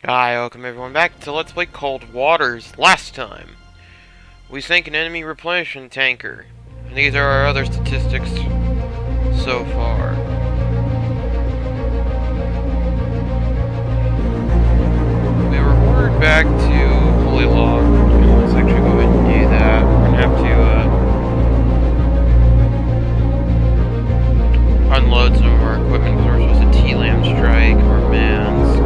Hi, welcome everyone back to Let's Play Cold Waters. Last time, we sank an enemy replenishment tanker. And these are our other statistics so far. We were ordered back to Holy Log. Let's actually go ahead and do that. We're gonna have to unload some of our equipment because we're supposed to TLAM strike Murmansk.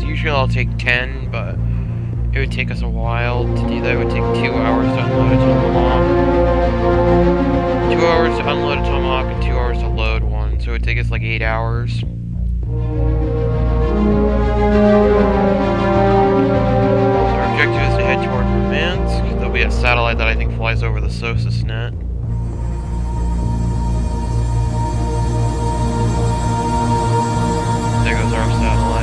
Usually I'll take 10, but it would take us a while to do that. It would take 2 hours to unload a Tomahawk. 2 hours to unload a Tomahawk and 2 hours to load one, so it would take us like 8 hours. So our objective is to head toward Murmansk. There'll be a satellite that I think flies over the Sosis net. There goes our satellite.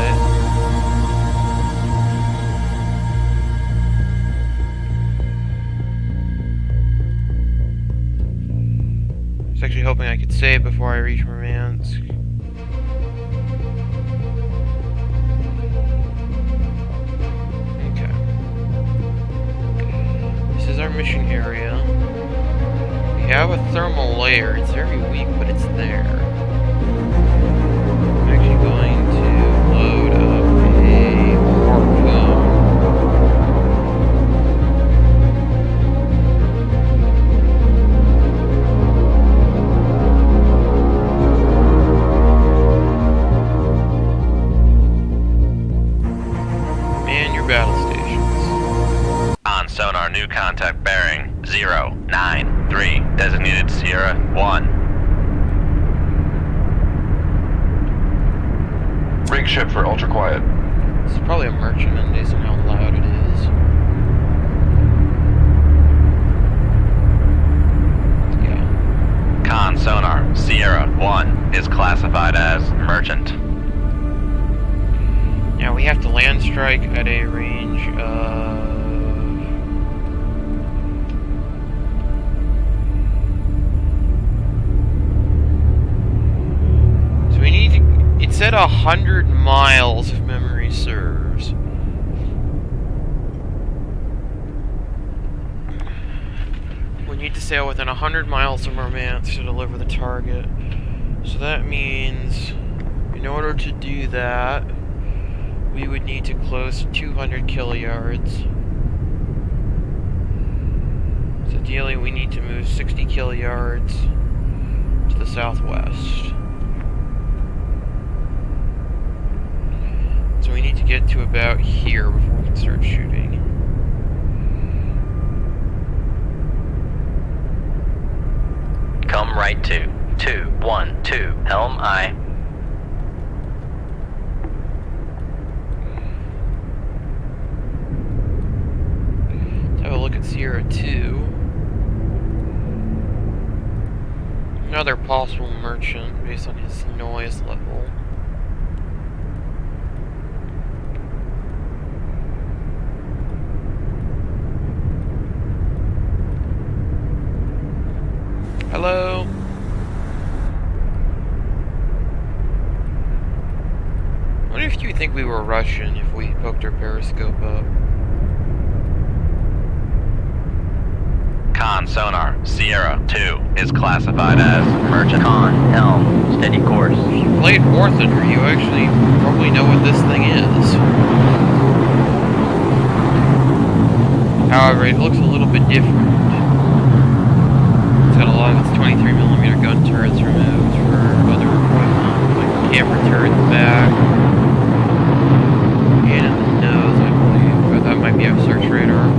I was actually hoping I could save before I reach Murmansk. Okay. This is our mission area. We have a thermal layer. It's very weak, but it's there. I'm actually going to load up a harpoon. Battle stations. On sonar, new contact bearing 093, designated Sierra 1. Rig ship for ultra quiet. This is probably a merchantman based on how loud it is. Yeah. Con sonar, Sierra 1 is classified as merchant. Now we have to land strike at a range of... So we need to... It's at 100 miles if memory serves. We need to sail within 100 miles of Murmansk to deliver the target. So that means, in order to do that, we would need to close 200 kiluyards. So ideally we need to move 60 kiluyards to the southwest. So we need to get to about here before we can start shooting. Come right to 212, helm I. Have a look at Sierra 2. Another possible merchant based on his noise level. Hello? I wonder if you think we were Russian if we poked our periscope up. Con sonar, Sierra 2 is classified as merchant. Con, helm, steady course. If you played War Thunder, you actually probably know what this thing is. However, it looks a little bit different. It's got a lot of its 23mm gun turrets removed for other equipment, like camera turret in the back, and in the nose, I believe, but that might be a search radar.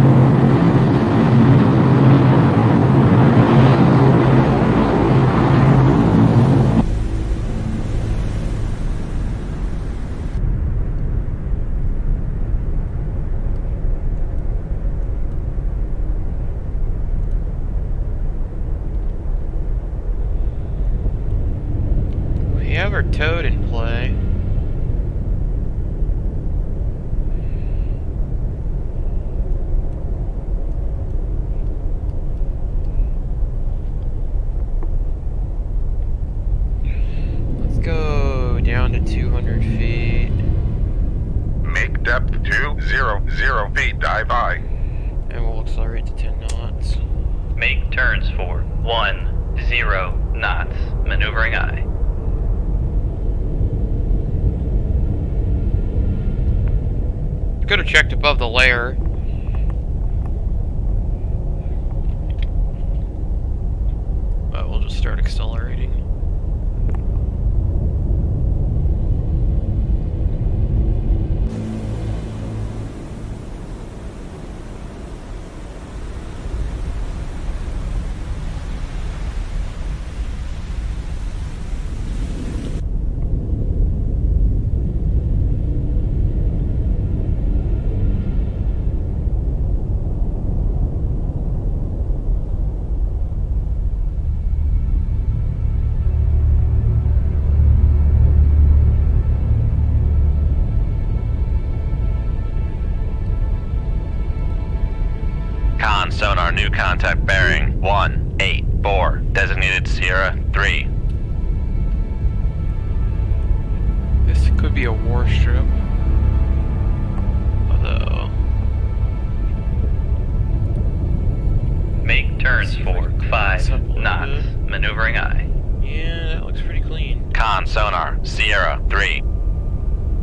have our toad in play. Let's go down to 200 feet. Make depth 200 feet, dive I. And we'll accelerate to 10 knots. Make turns for 10 knots. Maneuvering I. Could have checked above the layer. But we'll just start accelerating. Con sonar new contact bearing 184. Designated Sierra 3. This could be a warstrip. Although... Make turns See if I for can clean 5 this up a little knots. bit. Maneuvering I. Yeah, that looks pretty clean. Con sonar Sierra 3.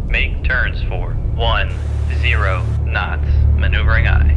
Make turns for 10 knots. Maneuvering I.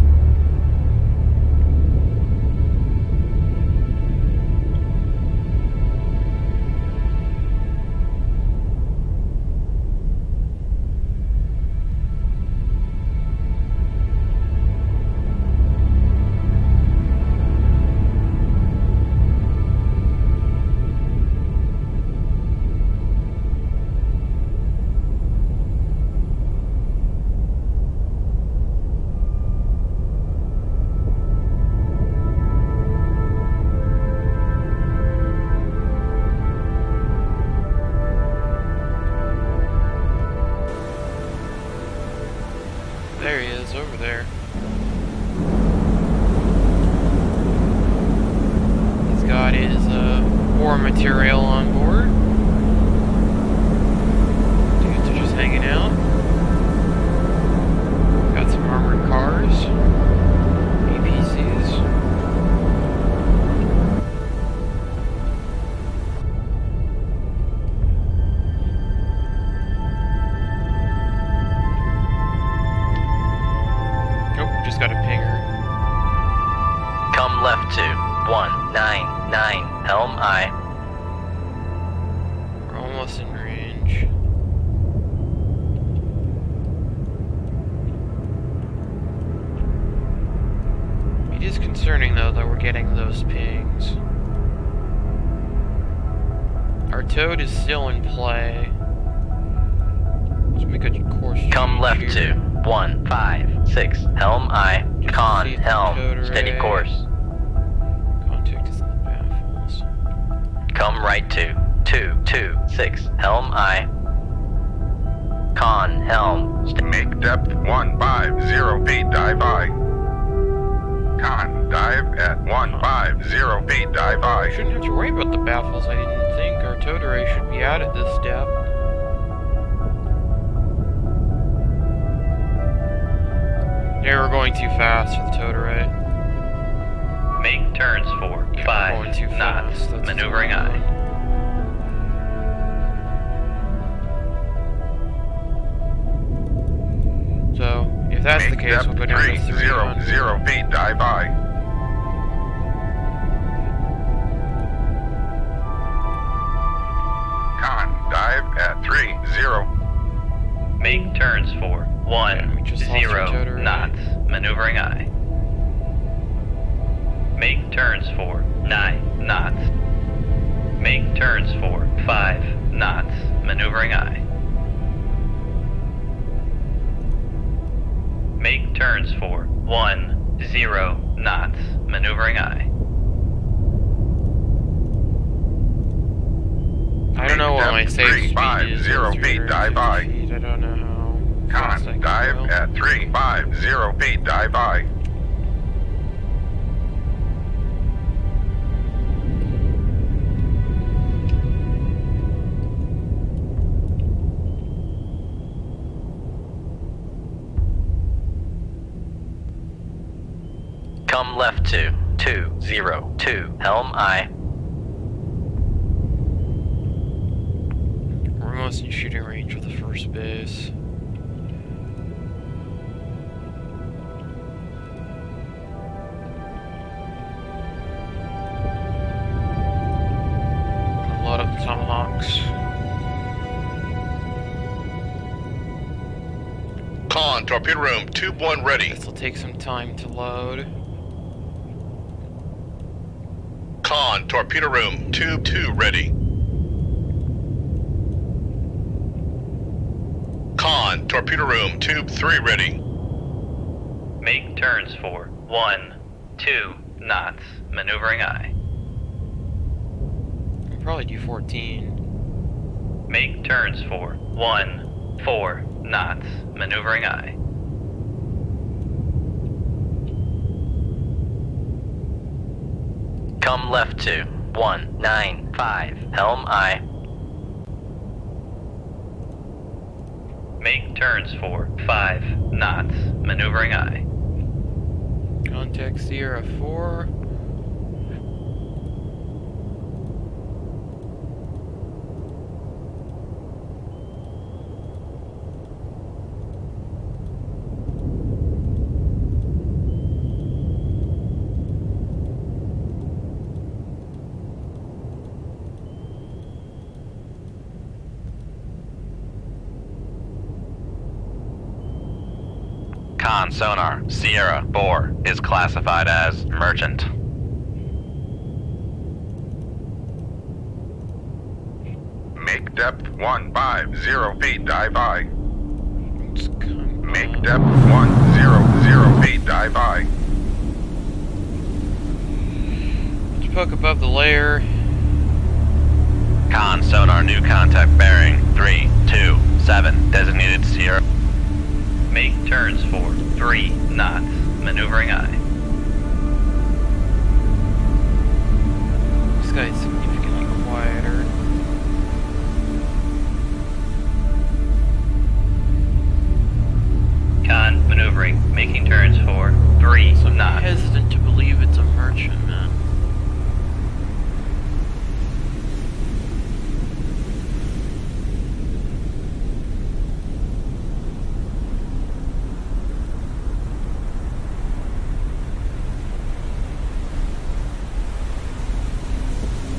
There he is, over there. He's got his war material on board. Dudes are just hanging out. Got some armored cars. APCs. Nope, just got a pinger. Come left to 199. Helm I. We're almost in range. It is concerning though that we're getting those pings. Our toad is still in play. Let's make a course Come change left here. to 156. Helm I. Just Con see if the helm. toad Steady array- course. Contact is in the baffles. Come right to 226. Helm I. Con helm. Make depth 150 feet, dive I. Con, dive at 150 feet, dive I I. shouldn't have to worry about the baffles. I didn't think our toad array should be out at this step. Yeah, we're going too fast for the toad array. Make turns for Yeah, we're 5 going too knots. fast. That's Maneuvering what's going I. on. So, if that's the Make case, depth we'll go down to 300. 300 feet, dive I. Con, dive at 30. Make turns for Yeah, we just lost our toad 10 array. knots. Maneuvering I. Make turns for 9 knots. Make turns for 5 knots. Maneuvering I. Make turns for 10 knots. Maneuvering I. I don't know what Make my safe speed is 350 feet, dive by. feet. I don't know how fast I Con, can dive go. at 350 feet, dive by. Come left to 202, helm I. We're almost in shooting range of the first base. Gonna load up the tomahawks. Con, torpedo room, tube 1 ready. This will take some time to load. Con, torpedo room, tube 2 ready. Con, torpedo room, tube 3 ready. Make turns for 1, 2 knots, maneuvering I. I'll probably do 14. Make turns for 1, 4 knots, maneuvering I. Come left to 195, helm I. Make turns for 5 knots, maneuvering I. Contact Sierra 4. Con sonar, Sierra 4 is classified as merchant. Make depth 150 feet, dive by. Let's come Make up. depth 100 feet, dive by. Let's poke above the layer. Con sonar, new contact bearing 327, designated Sierra. Make turns for 3 knots, maneuvering I. This guy's significantly quieter. Con maneuvering, making turns for 3 So I'm knots. hesitant to believe it's a merchantman.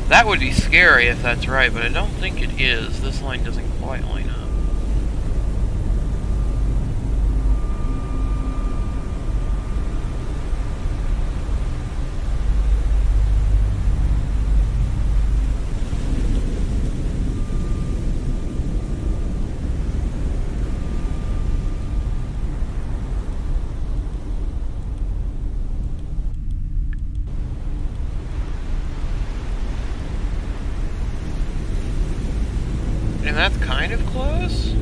That would be scary if that's right, but I don't think it is. This line doesn't quite line up. And that's kind of close?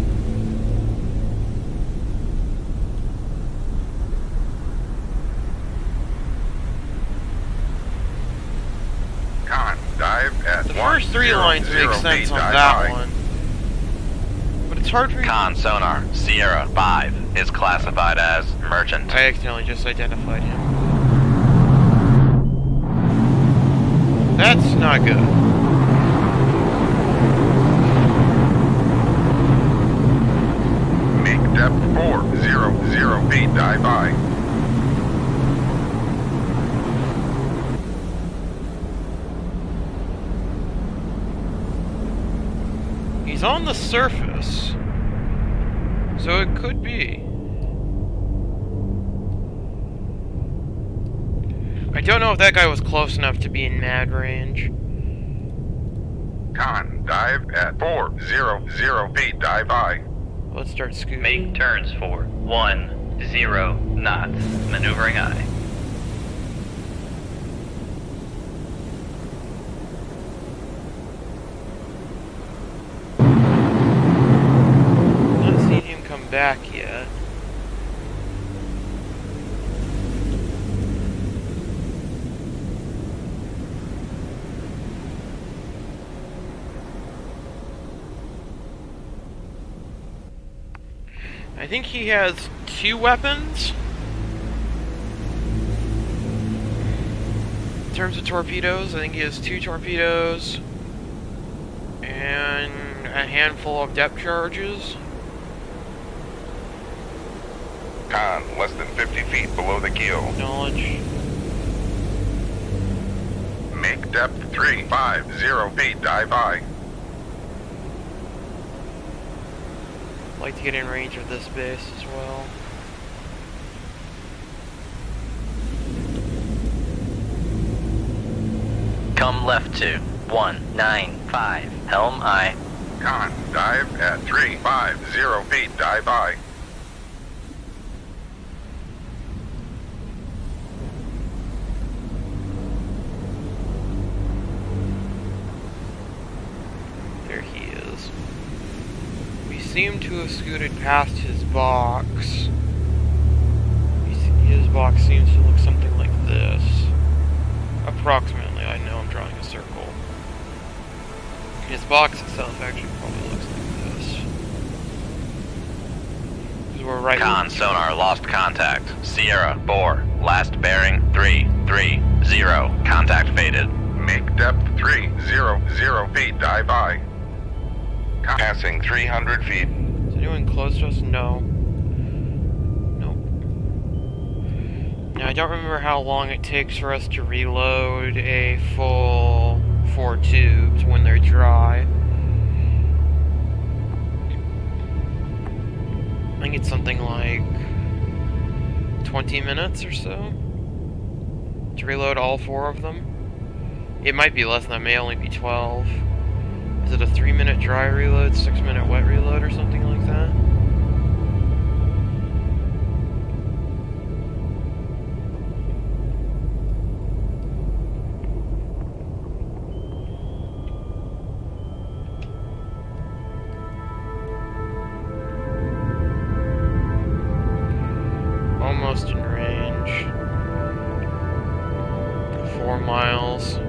Con, dive at The first 3 lines make 100 sense feet, on dive that by. one. But it's hard for me. Con sonar, Sierra 5 is classified as merchant. I accidentally just identified him. That's not good. Make depth 400 feet, dive by. He's on the surface. So it could be. I don't know if that guy was close enough to be in mad range. Con, dive at 400 feet, dive by. Let's start scooting. Make turns for 10 knots, maneuvering I. back yet. I think he has 2 weapons. In terms of torpedoes, I think he has 2 torpedoes and a handful of depth charges. Con, less than 50 feet below the keel. Knowledge. Make depth 350 feet, dive by. Like to get in range of this base as well. Come left to 195, helm aye. Con, dive at 350 feet, dive by. There he is. We seem to have scooted past his box. His box seems to look something like this. Approximately, I know I'm drawing a circle. His box itself actually probably looks like this. 'Cause we're right. Con sonar lost contact. Sierra, bore. Last bearing 330. Contact faded. Make depth 300 feet, dive by. Passing 300 feet. Is anyone close to us? No. Nope. Now, I don't remember how long it takes for us to reload a full 4 tubes when they're dry. I think it's something like 20 minutes or so to reload all 4 of them. It might be less than that, may only be 12. Is it a 3-minute dry reload, 6-minute wet reload, or something like that? Almost in range. 4 miles.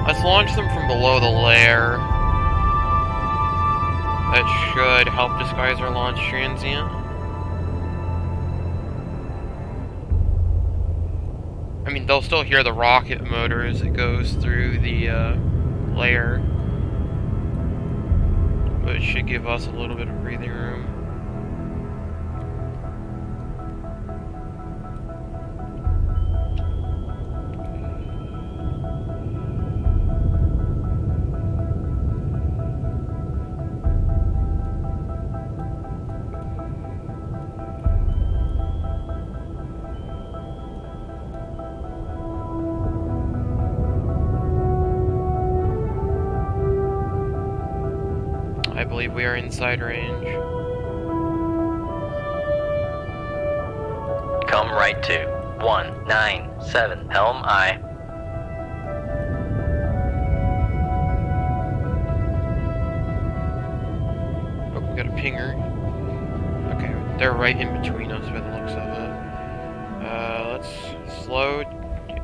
Let's launch them from below the lair. That should help disguise our launch transient. I mean, they'll still hear the rocket motor as it goes through the lair. But it should give us a little bit of breathing room. I believe we are inside range. Come right to 197, helm aye. Oh, we got a pinger. Okay, they're right in between us by the looks of it. Let's slow.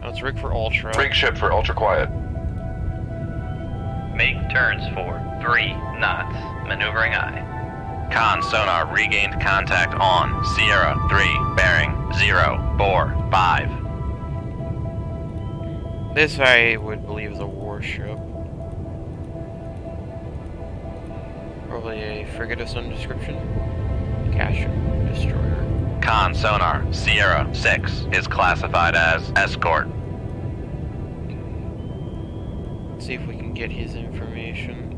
Let's rig for ultra. Rig ship for ultra quiet. Make turns for 3 knots, maneuvering aye. Con sonar regained contact on Sierra 3, bearing 0, bore 5. This I would believe is a warship. Probably a frigate of some description. Cash destroyer. Con sonar Sierra 6 is classified as escort. Let's see if we can get his information.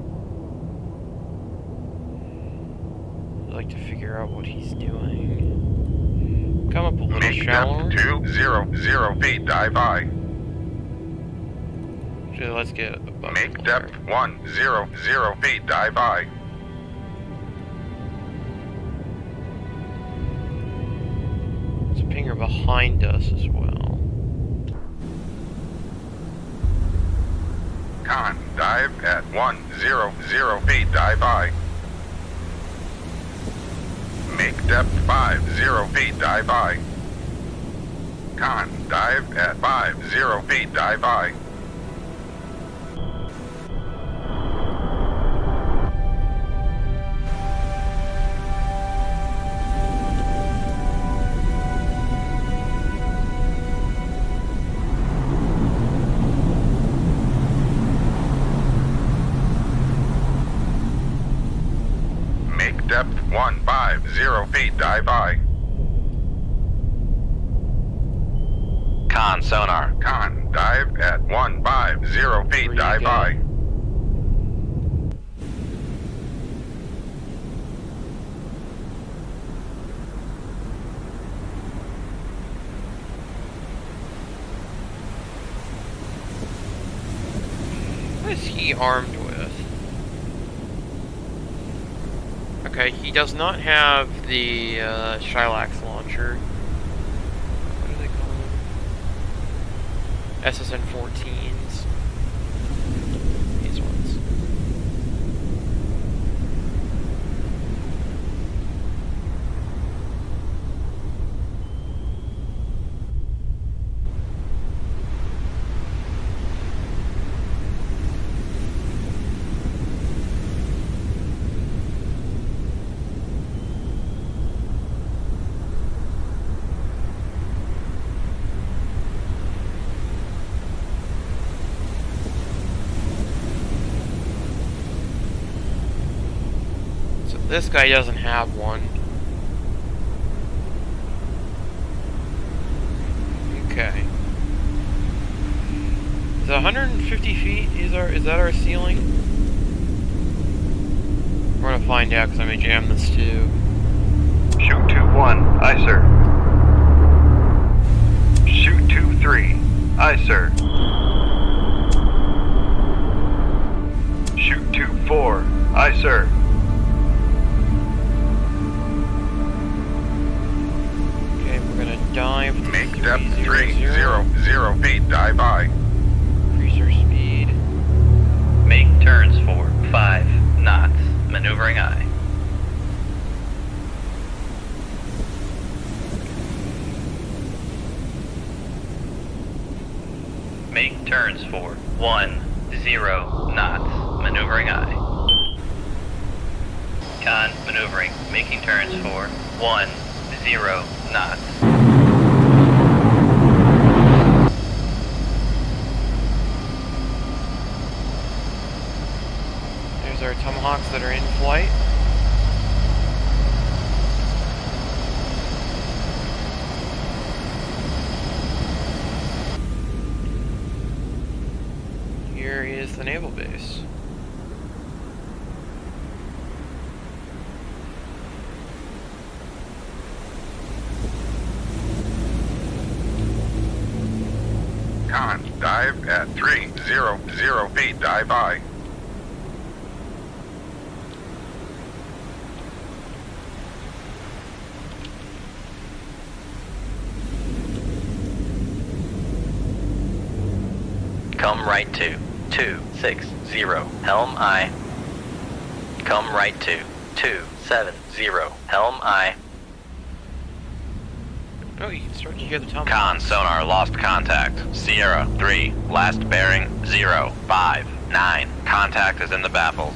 like to figure out what he's doing. Come up a little Make shallower. depth 200 feet, dive I. Actually, let's get above Make the depth water. 100 feet, dive I. There's a pinger behind us as well. Con, dive at 100 feet, dive I. Make depth 50 feet, dive I. Con, dive at 50 feet, dive I. Make depth 150 feet, dive I. Con sonar. Con, dive at 150 feet, dive I. What is he armed with? Okay, he does not have the Shylax launcher. What do they call them? SSN-14s. These ones. This guy doesn't have one. Okay. Is 150 feet is that our ceiling? We're gonna find out because I may jam this too. Shoot 2-1, aye sir. Shoot 2-3, aye sir. Shoot 2-4, aye sir. Okay, we're gonna dive to Make depth 300. 300 feet, dive I. Increase our speed. Make turns for 5 knots. Maneuvering aye. Make turns for 10 knots. Maneuvering aye. Con maneuvering. Making turns for 10 knots. There's our Tomahawks that are in flight. Here is the naval base. Con, dive at 300 feet, dive I. Come right to 260. Helm aye. Come right to 270. Helm aye. Oh, you can start to hear the Tomahawks. Con sonar lost contact. Sierra 3. Last bearing 059. Contact is in the baffles.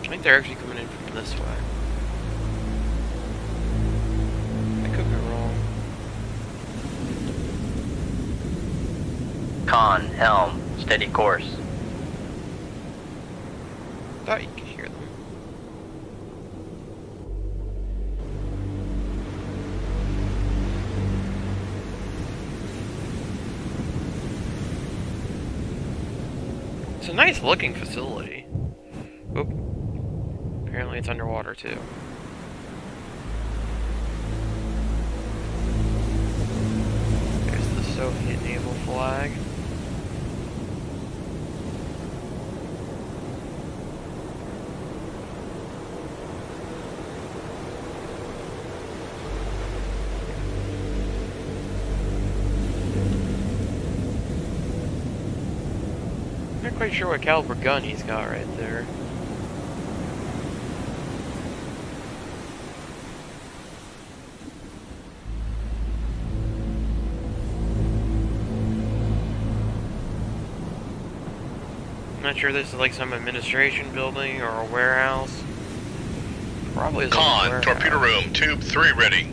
I think they're actually coming in from this way. I could be wrong. Con, helm, steady course. Thought you could hear them. It's a nice looking facility. Oop. Apparently it's underwater too. There's the Soviet naval flag. Not quite sure what caliber gun he's got right there. I'm not sure this is like some administration building or a warehouse. Probably is a Con, warehouse, torpedo room, tube 3 ready.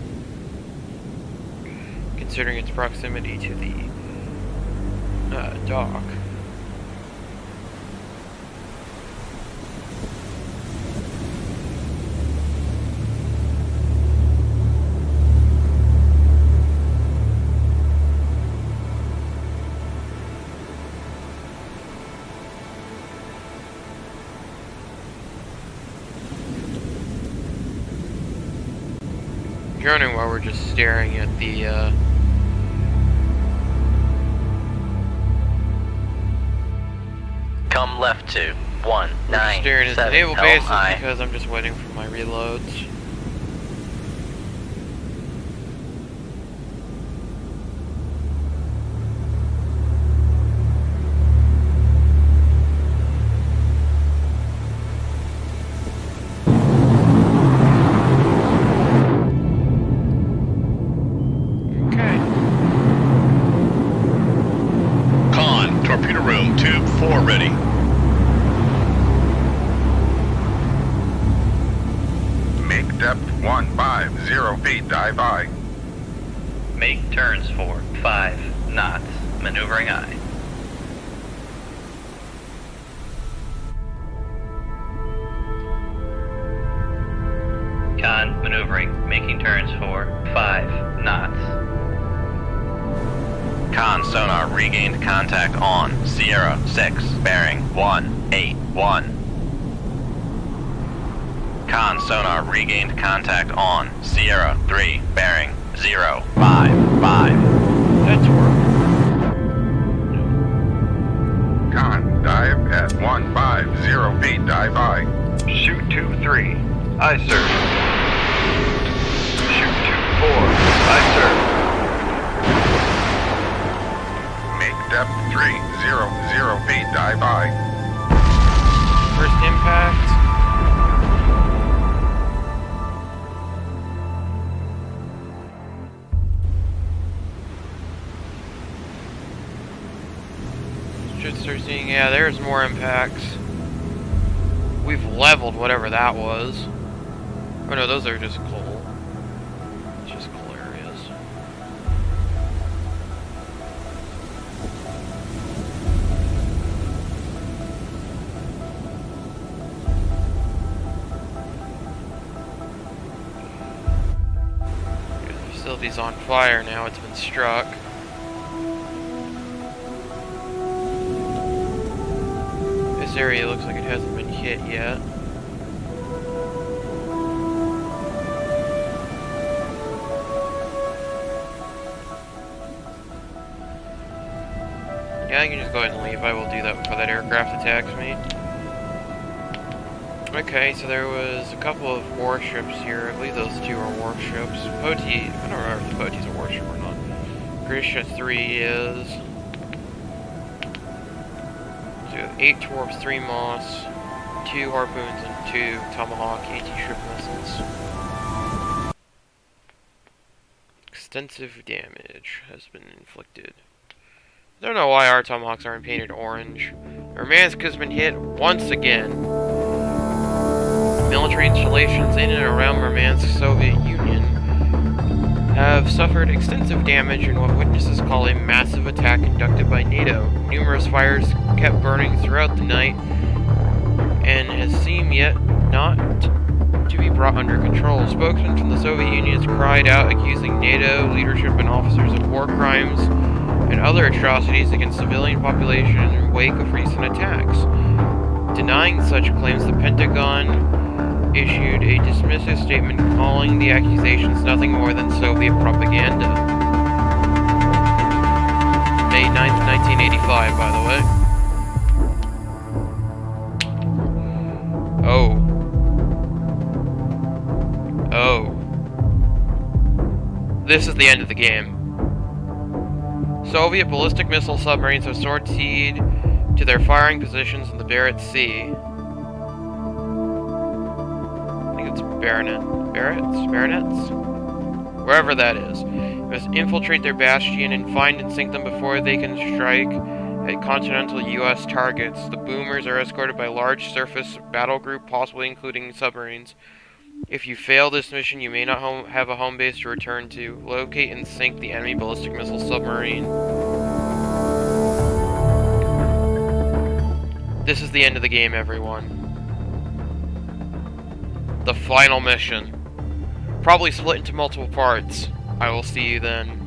considering its proximity to the dock. Wondering why we're just staring at the Come left to 197 staring at the naval base high. because I'm just waiting for my reloads. Torpedo room, tube 4 ready. Make depth 150 feet, dive aye. Make turns for 5 knots, maneuvering aye. Con, maneuvering, making turns for 5 knots. Con sonar regained contact on Sierra 6, bearing 181. Con sonar regained contact on Sierra 3, bearing 055. That's work. Con, dive at 150 feet, dive aye. Shoot 2-3. Aye, sir. Shoot 2-4. Aye, sir. Depth 300 feet, dive aye. First impact. Should start seeing, yeah, there's more impacts. We've leveled whatever that was. Oh no, those are just coal. It's just coal areas. The facility's on fire now, it's been struck. This area looks like it hasn't been hit yet. Yeah, I can just go ahead and leave. I will do that before that aircraft attacks me. Okay, so there was a couple of warships here. I believe those two are warships. Poti, I don't remember if the Poti's a warship or not. Grisha 3 is. So 8 Torps, 3 Moss, 2 Harpoons, and 2 Tomahawk anti-ship missiles. Extensive damage has been inflicted. I don't know why our Tomahawks aren't painted orange. Murmansk has been hit once again. Military installations in and around Murmansk, Soviet Union, have suffered extensive damage in what witnesses call a massive attack conducted by NATO. Numerous fires kept burning throughout the night and has seemed yet not to be brought under control. Spokesmen from the Soviet Union cried out, accusing NATO leadership and officers of war crimes and other atrocities against civilian population in wake of recent attacks. Denying such claims, the Pentagon issued a dismissive statement calling the accusations nothing more than Soviet propaganda. May 9th, 1985, by the way. Oh. This is the end of the game. Soviet ballistic missile submarines have sortied to their firing positions in the Barents Sea. I think it's Barenets? Wherever that is. We must infiltrate their bastion and find and sink them before they can strike at continental U.S. targets. The boomers are escorted by a large surface battle group, possibly including submarines. If you fail this mission, you may not have a home base to return to. Locate and sink the enemy ballistic missile submarine. This is the end of the game, everyone. The final mission. Probably split into multiple parts. I will see you then.